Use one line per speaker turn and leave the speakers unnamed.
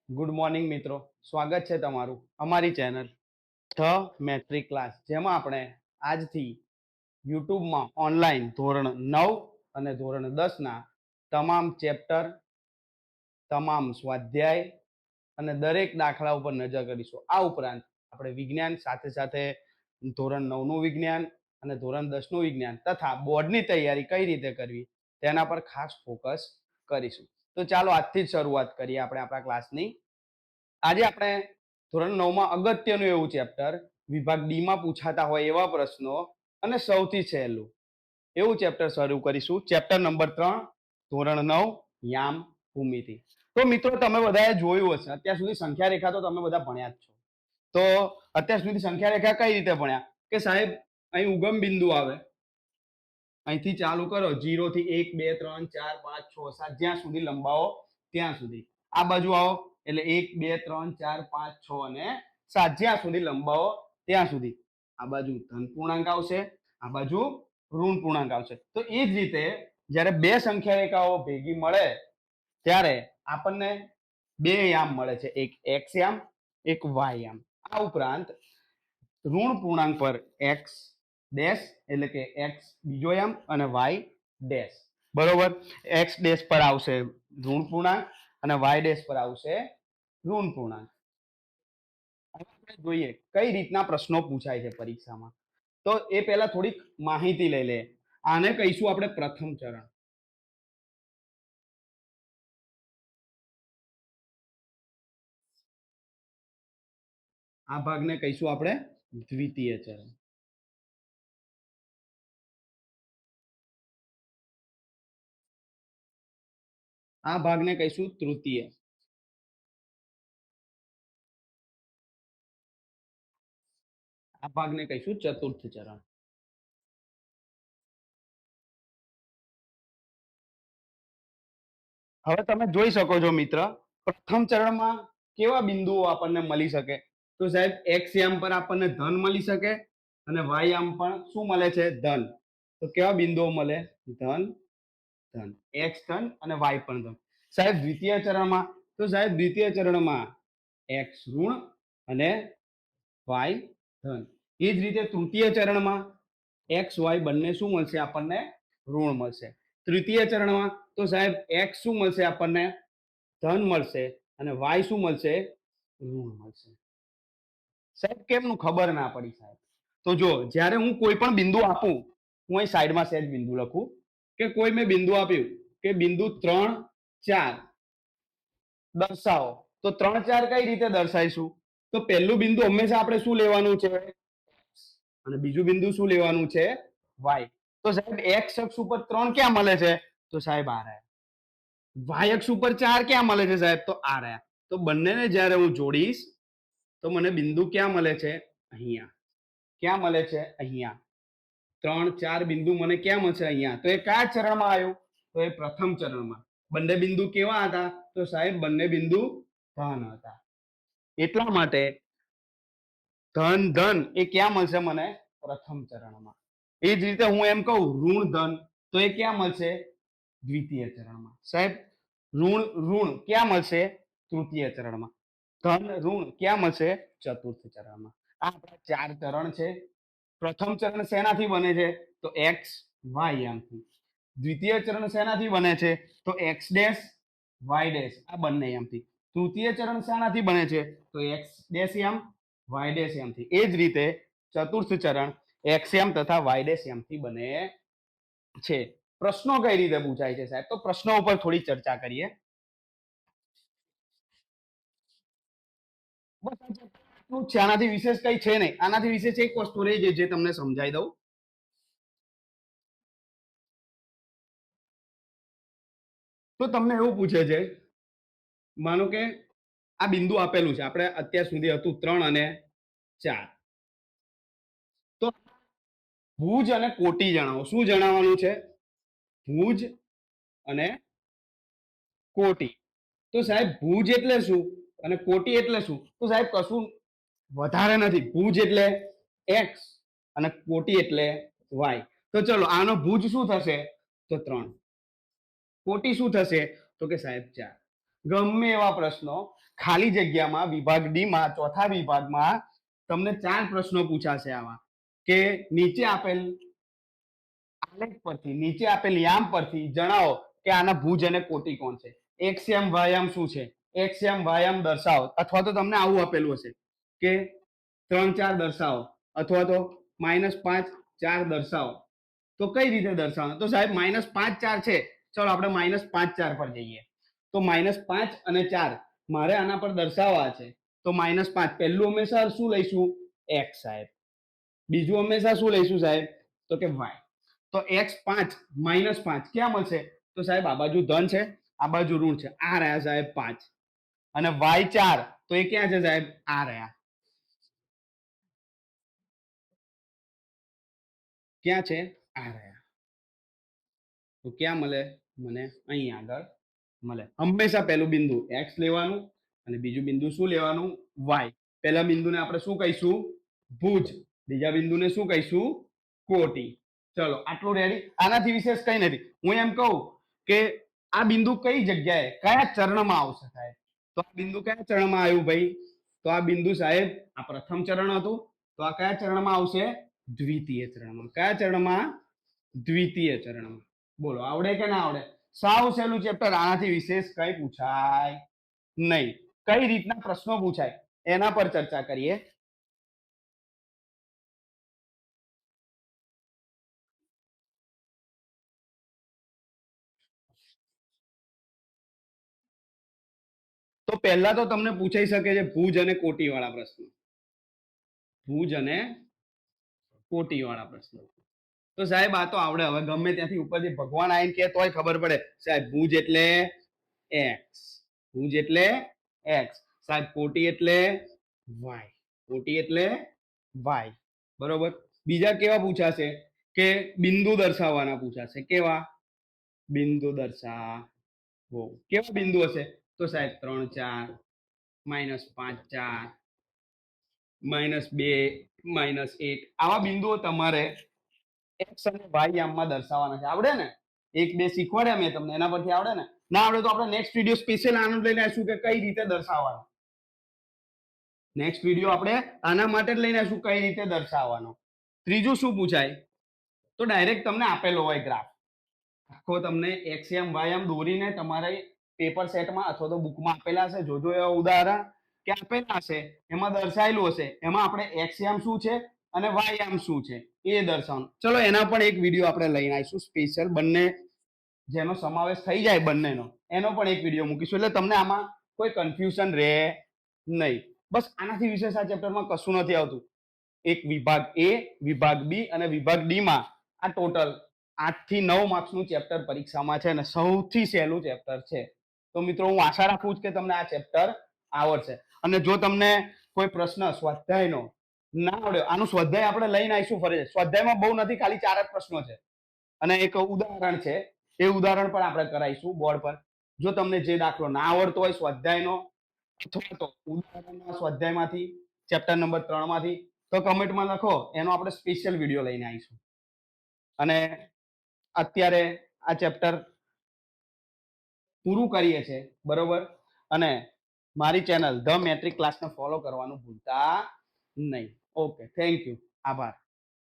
Good morning મિત્રો, સ્વાગત છે તમારું અમારી ચેનલ ધ મેટ્રિક ક્લાસ, જેમાં આપણે આજથી યુટ્યુબમાં ઓનલાઈન ધોરણ 9 અને ધોરણ 10ના તમામ ચેપ્ટર, તમામ સ્વાધ્યાય અને દરેક દાખલા ઉપર નજર કરીશું. આ ઉપરાંત આપણે વિજ્ઞાન સાથે સાથે ધોરણ 9નું વિજ્ઞાન અને ધોરણ 10નું વિજ્ઞાન તથા બોર્ડની તૈયારી કઈ રીતે કરવી તેના પર ખાસ ફોકસ કરીશું. તો ચાલો આજથી જ શરૂઆત કરીએ આપણે આપણા ક્લાસની. આજે આપણે ધોરણ 9માં અગત્યનું એવું ચેપ્ટર, વિભાગ ડી માં પૂછાતા હોય એવા પ્રશ્નો અને સૌથી સહેલું એવું ચેપ્ટર શરૂ કરીશું. ચેપ્ટર નંબર 3, ધોરણ 9, યામ ભૂમિતિ. તો મિત્રો, તમે બધાએ જોયું હશે, અત્યાર સુધી સંખ્યા રેખા તો તમે બધા ભણ્યા જ છો. તો અત્યાર સુધી સંખ્યા રેખા કઈ રીતે ભણ્યા કે સાહેબ, અહીં ઉગમ બિંદુ આવે, અહીંથી ચાલુ કરો 0 થી 1 2 3 4 5 6 7 જ્યાં સુધી લંબાવો ત્યાં સુધી. આ બાજુ આવો એટલે 1 2 3 4 5 6 અને 7 જ્યાં સુધી લંબાવો ત્યાં સુધી. આ બાજુ ધન પૂર્ણાંક આવશે, આ બાજુ ઋણ પૂર્ણાંક આવશે. તો એ જ રીતે જ્યારે બે સંખ્યા રેખાઓ ભેગી મળે ત્યારે આપણને બે યામ મળે છે, એક એક્સ યામ, એક વાય યામ. આ ઉપરાંત ઋણ પૂર્ણાંક પર એક્સ ડેશ એટલે કે એક્સ બીજો યામ અને વાય ડેશ. બરોબર, એક્સ ડેશ પર આવશે ઋણ પૂર્ણાંક અને વાય ડેશ પર આવશે ઋણ પૂર્ણાંક. આપણે જોઈએ કઈ રીતના પ્રશ્નો પૂછાય છે પરીક્ષામાં. તો એ પહેલા થોડીક માહિતી લઈ લે. આને કહીશું આપણે પ્રથમ ચરણ. આ ભાગને કહીશું આપણે દ્વિતીય ચરણ. આ ભાગને કહીશું તૃતીય. આ ભાગને કહીશું ચતુર્થ ચરણ. હવે તમે જોઈ શકો છો મિત્ર, પ્રથમ ચરણમાં કેવા બિંદુઓ આપણને મળી શકે. તો સાહેબ, એક્સ યામ પર આપણને ધન મળી શકે અને વાય યામ પણ શું મળે છે? ધન. તો કેવા બિંદુઓ મળે? ધન ધન, એક્સ ધન અને વાય પણ ધન. સાહેબ દ્વિતીય ચરણમાં, તો સાહેબ દ્વિતીય ચરણમાં એક્સ ઋણ અને વાય ધન. એ જ રીતે તૃતીય ચરણમાં એક્સ વાય બંને શું મળશે આપણને? ઋણ મળશે. તૃતીય ચરણમાં તો સાહેબ એક્સ શું મળશે આપણને? ધન મળશે અને વાય શું મળશે? ઋણ મળશે. સાહેબ કેમનું ખબર ના પડી સાહેબ? તો જો, જ્યારે હું કોઈ પણ બિંદુ આપું, હું અહીં સાઈડમાં સહેજ બિંદુ લખું કે કોઈ મેં બિંદુ આપ્યું કે બિંદુ 3 4 દર્શાવો. તો 3 4 કઈ રીતે દર્શાવીશું? તો પહેલું બિંદુ હંમેશા આપણે શું લેવાનું છે? અને બીજું બિંદુ શું લેવાનું છે? વાય. તો સાહેબ એક્સ અક્ષ ઉપર 3 ક્યાં મળે છે? તો સાહેબ આ રહ્યા. વાય અક્ષ ઉપર 4 ક્યાં મળે છે સાહેબ? તો આ રહ્યા. તો બંનેને જ્યારે હું જોડીશ તો મને બિંદુ ક્યાં મળે છે? અહીંયા. ક્યાં મળે છે? અહીંયા. 3 4 બિંદુ મને ક્યાં મળશે? અહીંયા. તો એ કયા ચરણમાં આવ્યું? તો એ પ્રથમ ચરણમાં. બંને બિંદુ કેવા હતા? તો સાહેબ બંને બિંદુ ધન હતા. એટલા માટે ધન ધન એ ક્યાં મળશે મને? પ્રથમ ચરણમાં. એ જ રીતે હું એમ કહું ઋણ ધન, તો એ ક્યાં મળશે? દ્વિતીય ચરણમાં. સાહેબ ઋણ ઋણ ક્યાં મળશે? તૃતીય ચરણમાં. ધન ઋણ ક્યાં મળશે? ચતુર્થ ચરણમાં. આ આપણા 4 ચરણ છે. પ્રથમ ચરણ શેનાથી બને છે? તો એક્સ વાય યામથી. દ્વિતીય ચરણ શેનાથી બને છે? તો એક્સ ડેશ વાય ડેશ આ બંને યામથી. તૃતીય ચરણ શેનાથી બને છે? તો એક્સ ડેશ યામ વાય ડેશ યામથી. એ જ રીતે ચતુર્થ ચરણ એક્સ યામ તથા વાય ડેશ યામથી બને છે. પ્રશ્નો કઈ રીતે પૂછાય છે સાહેબ? તો પ્રશ્નો ઉપર થોડી ચર્ચા કરીએ. બસ આનાથી વિશેષ કઈ છે નહીં. આનાથી વિશેષ એક વસ્તુ રહી છે જે તમને સમજાઈ દઉં. તો તમને એવું પૂછે છે, માનો કે આ બિંદુ આપેલું છે, આપણે અત્યાર સુધી હતું 3 અને 4. તો ભુજ અને કોટી જણાવો. શું જણાવવાનું છે? ભુજ અને કોટી. તો સાહેબ ભુજ એટલે શું અને કોટી એટલે શું? તો સાહેબ કશું વધારે નથી. ભુજ એટલે એક્સ અને કોટી એટલે વાય. તો ચલો, આનો ભુજ શું થશે? તો 3. કોટી શું થશે? તો કે સાહેબ 4. ગમે એવા પ્રશ્નો ખાલી જગ્યામાં વિભાગ ડી માં ચોથા વિભાગમાં તમને 4 પ્રશ્નો પૂછાશે આવા કે નીચે આપેલ આલેખ પરથી નીચે આપેલ યામ પરથી જણાવો કે આના ભુજ અને કોટી કોણ છે. એક્સ યામ વાયામ શું છે, એક્સ યામ વાયામ દર્શાવો, અથવા તો તમને આવું આપેલું હશે કે 3 4 દર્શાવો અથવા તો -5 4 દર્શાવો. તો કઈ રીતે દર્શાવવાનું? તો સાહેબ -5 4 છે, ચલો આપણે -5 4 પર જઈએ. તો -5 અને 4 મારે આના પર દર્શાવવા છે. તો -5 પહેલું હંમેશા શું લઈશું? એક્સ સાહેબ. બીજું હંમેશા શું લઈશું સાહેબ? તો કે વાય. તો x5 -5 ક્યાં મળશે? તો સાહેબ આ બાજુ ધન છે, આ બાજુ ઋણ છે, આ રહ્યા સાહેબ 5. અને y4 તો એ ક્યાં છે સાહેબ? આ રહ્યા. ક્યાં છે? આ રહ્યા. તો ક્યાં મળે મને? અહીં આગળ મળે. હંમેશા પહેલું બિંદુ x લેવાનું અને બીજું બિંદુ શું લેવાનું? y. પહેલા બિંદુને આપણે શું કહીશું? ભુજ. બીજા બિંદુને શું કહીશું? કોટી. ચલો આટલું રેડી. આનાથી વિશેષ કઈ નથી. હું એમ કહું કે આ બિંદુ કઈ જગ્યાએ કયા ચરણમાં આવશે સાહેબ? તો આ બિંદુ કયા ચરણમાં આવ્યું ભાઈ? તો આ બિંદુ સાહેબ આ પ્રથમ ચરણ હતું. તો આ કયા ચરણમાં આવશે? દ્વિતીય ચરણમાં. કયા ચરણમાં? દ્વિતીય ચરણમાં. બોલો આવડે કે ના આવડે? સાવ સહેલું ચેપ્ટર. આનાથી વિશેષ કઈ પૂછાય નહીં. કઈ રીતના પ્રશ્નો પૂછાય એના પર ચર્ચા કરીએ. તો પહેલા તો તમને પૂછાઈ શકે છે ભુજ અને કોટી વાળા પ્રશ્નો. ભુજ અને કોટી વાળા પ્રશ્નો. તો સાહેબ આ તો આવડે. હવે ગમે ત્યાંથી ઉપરથી ભગવાન આવીને કે તોય ખબર પડે સાહેબ ભુજ એટલે એક્સ. ભુજ એટલે એક્સ. સાહેબ કોટી એટલે વાય. કોટી એટલે વાય. બરોબર. બીજા કેવા પૂછાશે? કે બિંદુ દર્શાવવાના પૂછાશે. કેવા? બિંદુ દર્શાવો. કેવા બિંદુ હશે? તો સાહેબ 3 4 -5 4 -2 -1 આવા બિંદુઓ તમારે એક્સ અને વાય યામમાં દર્શાવવાના છે. આવડે ને? 1 2 શીખવાડ્યા મેં તમને, એના પરથી આવડે ને? ના આવડે તો આપણે નેક્સ્ટ વિડીયો સ્પેશિયલ આનંદ લઈને આવીશું કે કઈ રીતે દર્શાવવાનો. નેક્સ્ટ વિડીયો આપણે આના માટે જ લઈને આવીશું કઈ રીતે દર્શાવવાનો. ત્રીજું શું પૂછાય? તો ડાયરેક્ટ તમને આપેલો હોય ગ્રાફ. આખો તમને એક્સ એમ વાય એમ દોરીને તમારે પેપર સેટમાં અથવા તો બુકમાં આપેલા હશે. જોજો એવા ઉદાહરણ કે આપેલા હશે, એમાં દર્શાયેલું હશે. એમાં આપણે એક્સ એમ શું છે અને વાય એમ શું છે એ દર્શાવવાનું. ચલો એના પણ એક વિડીયો આપણે લઈને આવીશું સ્પેશિયલ. બંને જેનો સમાવેશ થઈ જાય બંનેનો, એનો પણ એક વિડીયો મૂકીશું. એટલે તમને આમાં કોઈ કન્ફ્યુઝન રહે નહીં. બસ આનાથી વિશેષ આ ચેપ્ટરમાં કશું નથી આવતું. એક વિભાગ એ, વિભાગ બી અને વિભાગ ડી માં આ ટોટલ 8 થી 9 માર્ક્સનું ચેપ્ટર પરીક્ષામાં છે અને સૌથી સહેલું ચેપ્ટર છે. તો મિત્રો હું આશા રાખું છું કે તમને આ ચેપ્ટર આવડશે. અને જો તમને કોઈ પ્રશ્ન સ્વાધ્યાયનો ના આવડ્યો, આનું સ્વાધ્યાય આપણે લઈને આવીશું ફરી. સ્વાધ્યાયમાં બહુ નથી, ખાલી 4 જ પ્રશ્નો છે અને એક ઉદાહરણ છે. એ ઉદાહરણ પણ આપણે કરાવીશું બોર્ડ પર. જો તમને જે દાખલો ના આવડતો હોય સ્વાધ્યાયનો અથવા તો ઉદાહરણના સ્વાધ્યાયમાંથી ચેપ્ટર નંબર 3 માંથી, તો કમેન્ટમાં લખો. એનો આપણે સ્પેશિયલ વિડીયો લઈને આવીશું. અને અત્યારે આ ચેપ્ટર પૂરું કરીએ છીએ. બરોબર. અને મારી ચેનલ ધ મેટ્રિક ક્લાસને ફોલો કરવાનું ભૂલતા નહીં. Okay, thank you. આભાર.